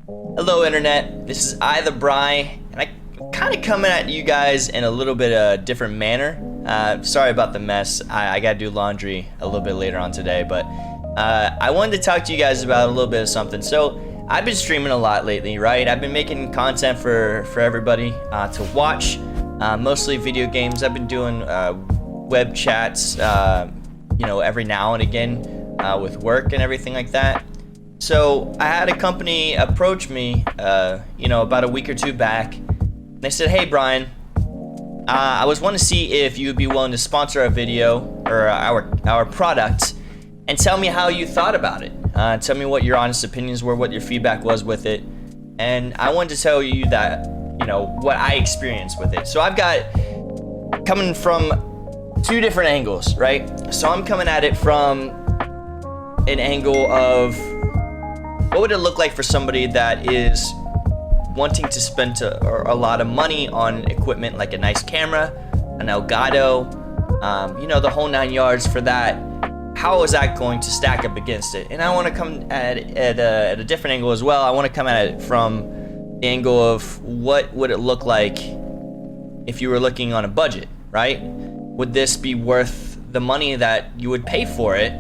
Hello internet, this is ithebry, and I kind of coming at you guys in a little bit of a different manner. Sorry about the mess. I gotta do laundry a little bit later on today, but I wanted to talk to you guys about a little bit of something. So I've been streaming a lot lately, right? I've been making content for everybody to watch, mostly video games. I've been doing web chats, every now and again with work and everything like that. So I had a company approach me, about a week or two back. They said, "Hey Brian, I was wanting to see if you would be willing to sponsor our video or our product, and tell me how you thought about it. Tell me what your honest opinions were, what your feedback was with it." And I wanted to tell you that, what I experienced with it. So I've got coming from two different angles, right? So I'm coming at it from an angle of what would it look like for somebody that is wanting to spend a lot of money on equipment like a nice camera, an Elgato, the whole 9 yards for that. How is that going to stack up against it? And I want to come at it at a different angle as well. I want to come at it from the angle of what would it look like if you were looking on a budget, right? Would this be worth the money that you would pay for it?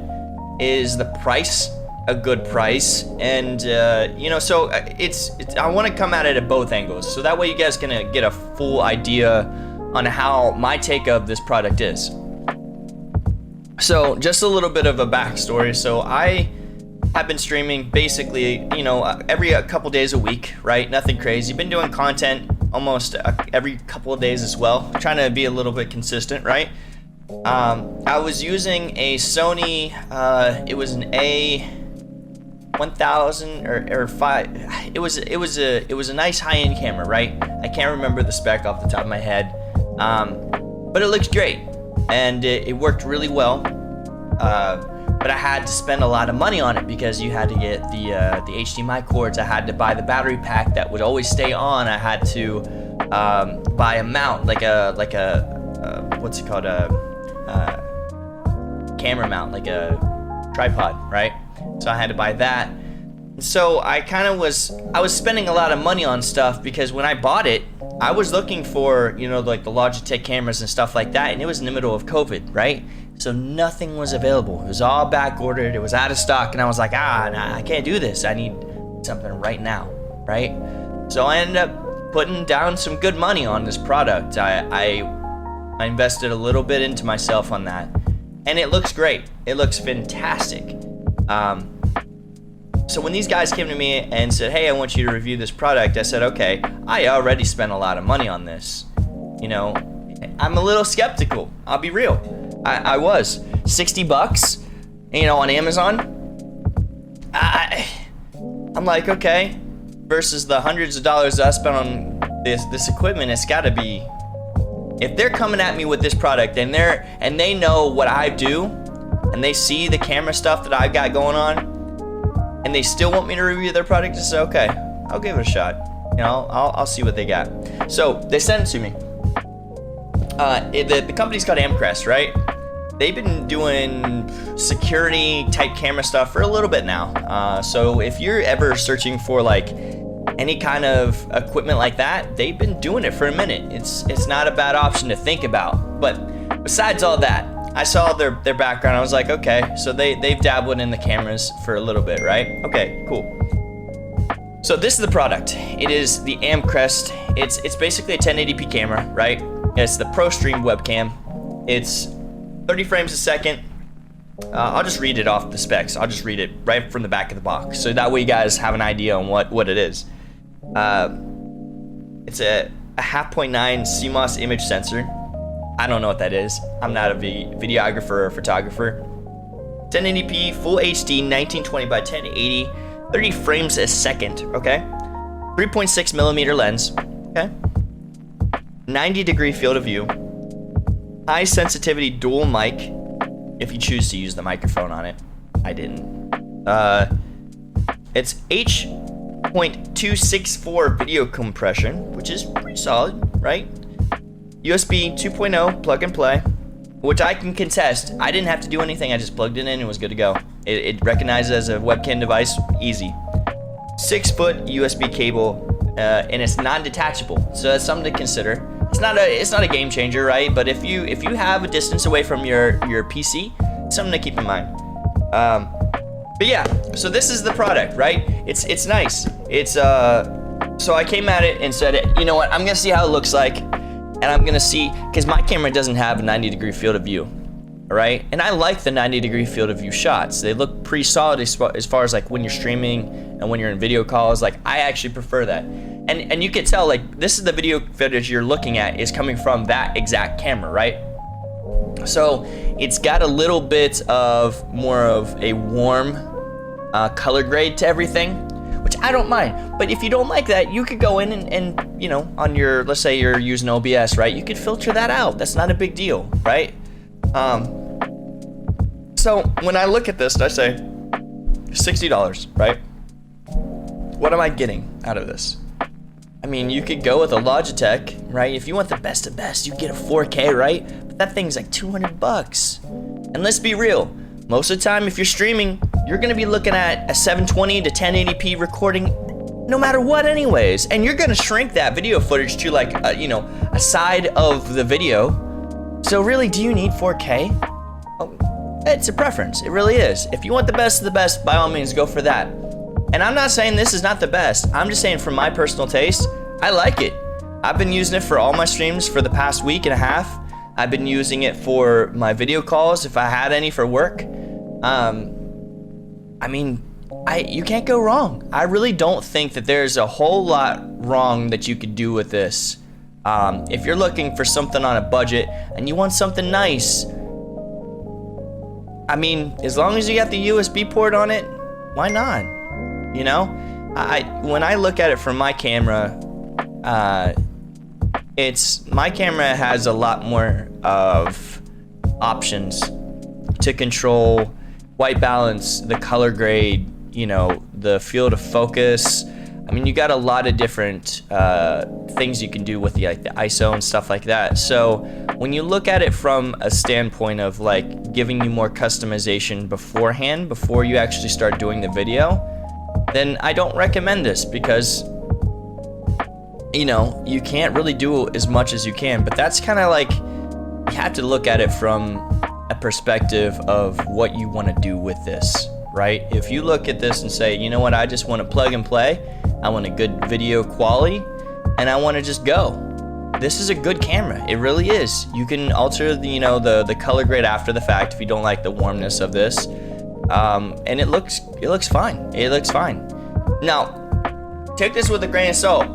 Is the price a good price? And so it's I want to come at it at both angles, so that way you guys can get a full idea on how my take of this product is. So just a little bit of a backstory. So I have been streaming basically every couple days a week, right? Nothing crazy. Been doing content almost every couple of days as well, trying to be a little bit consistent, right? I was using a Sony, it was an A1000 or 5. It was a nice high-end camera, right? I can't remember the spec off the top of my head, but it looks great and it worked really well. But I had to spend a lot of money on it because you had to get the HDMI cords. I had to buy the battery pack that would always stay on. I had to buy a mount, like a what's it called, camera mount, like a tripod, right? So I had to buy that. So I was spending a lot of money on stuff because when I bought it, I was looking for, like the Logitech cameras and stuff like that, and it was in the middle of COVID, right? So nothing was available. It was all back ordered. It was out of stock, and I was like, nah, I can't do this. I need something right now, right? So I ended up putting down some good money on this product. I invested a little bit into myself on that, and it looks great. It looks fantastic. So when these guys came to me and said, "Hey, I want you to review this product," I said, "Okay, I already spent a lot of money on this. I'm a little skeptical. I'll be real. I was $60, on Amazon. I'm like, okay, versus the hundreds of dollars that I spent on this equipment, it's got to be. If they're coming at me with this product and they know what I do, and they see the camera stuff that I've got going on, and they still want me to review their product, to say, okay, I'll give it a shot. I'll see what they got." So they sent it to me. The company's called Amcrest, right? They've been doing security type camera stuff for a little bit now. So if you're ever searching for like any kind of equipment like that, they've been doing it for a minute. It's not a bad option to think about. But besides all that, I saw their background. I was like, okay, so they've dabbled in the cameras for a little bit, right? Okay, cool. So this is the product. It is the Amcrest. It's basically a 1080p camera, right? It's the ProStream webcam. It's 30 frames a second. I'll just read it off the specs. I'll just read it right from the back of the box, so that way you guys have an idea on what it is. It's a 0.9 CMOS image sensor. I don't know what that is. I'm not a videographer or photographer. 1080p, full HD, 1920 by 1080, 30 frames a second, okay? 3.6 millimeter lens, okay? 90-degree field of view. High sensitivity dual mic, if you choose to use the microphone on it. I didn't. It's H.264 video compression, which is pretty solid, right? USB 2.0 plug and play, which I can contest. I didn't have to do anything. I just plugged it in and it was good to go. It recognizes as a webcam device, easy. 6-foot USB cable, and it's non-detachable, so that's something to consider. It's not a game changer, right? But if you have a distance away from your PC, it's something to keep in mind. But yeah, so this is the product, right? It's nice. It's so I came at it and said, you know what? I'm gonna see how it looks like, and I'm gonna see, because my camera doesn't have a 90-degree field of view, all right? And I like the 90-degree field of view shots. They look pretty solid as far as like when you're streaming and when you're in video calls. Like, I actually prefer that. And you can tell, like, this is the video footage you're looking at is coming from that exact camera, right? So it's got a little bit of more of a warm color grade to everything, which I don't mind. But if you don't like that, you could go in and you know, on your, let's say you're using OBS, right? You could filter that out. That's not a big deal, right? So when I look at this, I say $60, right? What am I getting out of this? I mean, you could go with a Logitech, right? If you want the best of best, you get a 4K, right? But that thing's like $200. And let's be real, most of the time if you're streaming, you're gonna be looking at a 720 to 1080p recording no matter what anyways. And you're gonna shrink that video footage to like, you know, a side of the video. So really, do you need 4K? Oh, it's a preference, it really is. If you want the best of the best, by all means, go for that. And I'm not saying this is not the best. I'm just saying from my personal taste, I like it. I've been using it for all my streams for the past week and a half. I've been using it for my video calls if I had any for work. I mean, you can't go wrong. I really don't think that there's a whole lot wrong that you could do with this. If you're looking for something on a budget and you want something nice, I mean, as long as you got the USB port on it, why not? You know, when I look at it from my camera, my camera has a lot more of options to control white balance, the color grade, you know, the field of focus. I mean, you got a lot of different things you can do with the ISO and stuff like that. So when you look at it from a standpoint of like giving you more customization beforehand, before you actually start doing the video, then I don't recommend this, because you know, you can't really do as much as you can. But that's kind of like, you have to look at it from a perspective of what you want to do with this, right? If you look at this and say, you know what, I just want to plug and play, I want a good video quality, and I want to just go, this is a good camera. It really is. You can alter the, you know, the color grade after the fact if you don't like the warmness of this. And it looks fine. It looks fine. Now, take this with a grain of salt.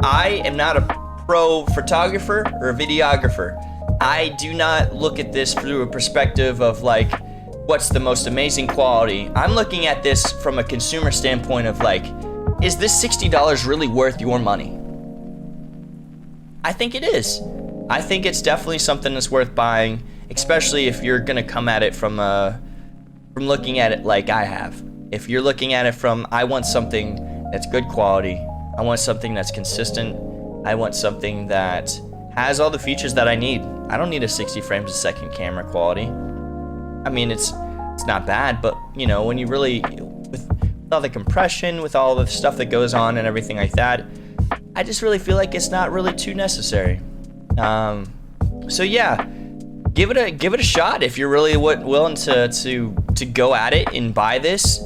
I am not a pro photographer or a videographer. I do not look at this through a perspective of like, what's the most amazing quality. I'm looking at this from a consumer standpoint of like, is this $60 really worth your money? I think it is. I think it's definitely something that's worth buying, especially if you're gonna come at it from looking at it like I have. If you're looking at it from, I want something that's good quality, I want something that's consistent, I want something that has all the features that I need. I don't need a 60 frames a second camera quality. I mean, it's not bad, but you know, when you really, with all the compression, with all the stuff that goes on and everything like that, I just really feel like it's not really too necessary. So yeah, give it a shot if you're really willing to go at it and buy this.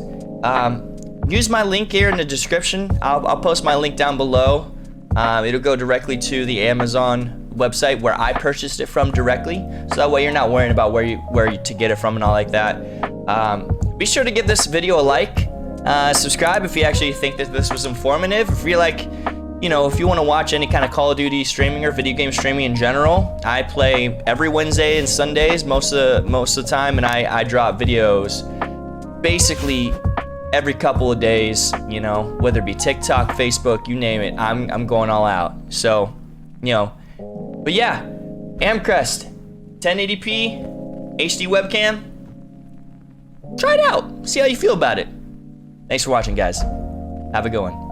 Use my link here in the description. I'll post my link down below. It'll go directly to the Amazon website where I purchased it from directly, so that way you're not worrying about where to get it from and all like that. Be sure to give this video a like, subscribe if you actually think that this was informative. If you're like, you know, if you want to watch any kind of Call of Duty streaming or video game streaming in general, I play every Wednesday and Sundays most of the time, and I drop videos basically every couple of days, you know, whether it be TikTok, Facebook, you name it, I'm going all out. So, you know, but yeah, Amcrest 1080p HD webcam. Try it out, see how you feel about it. Thanks for watching, guys. Have a good one.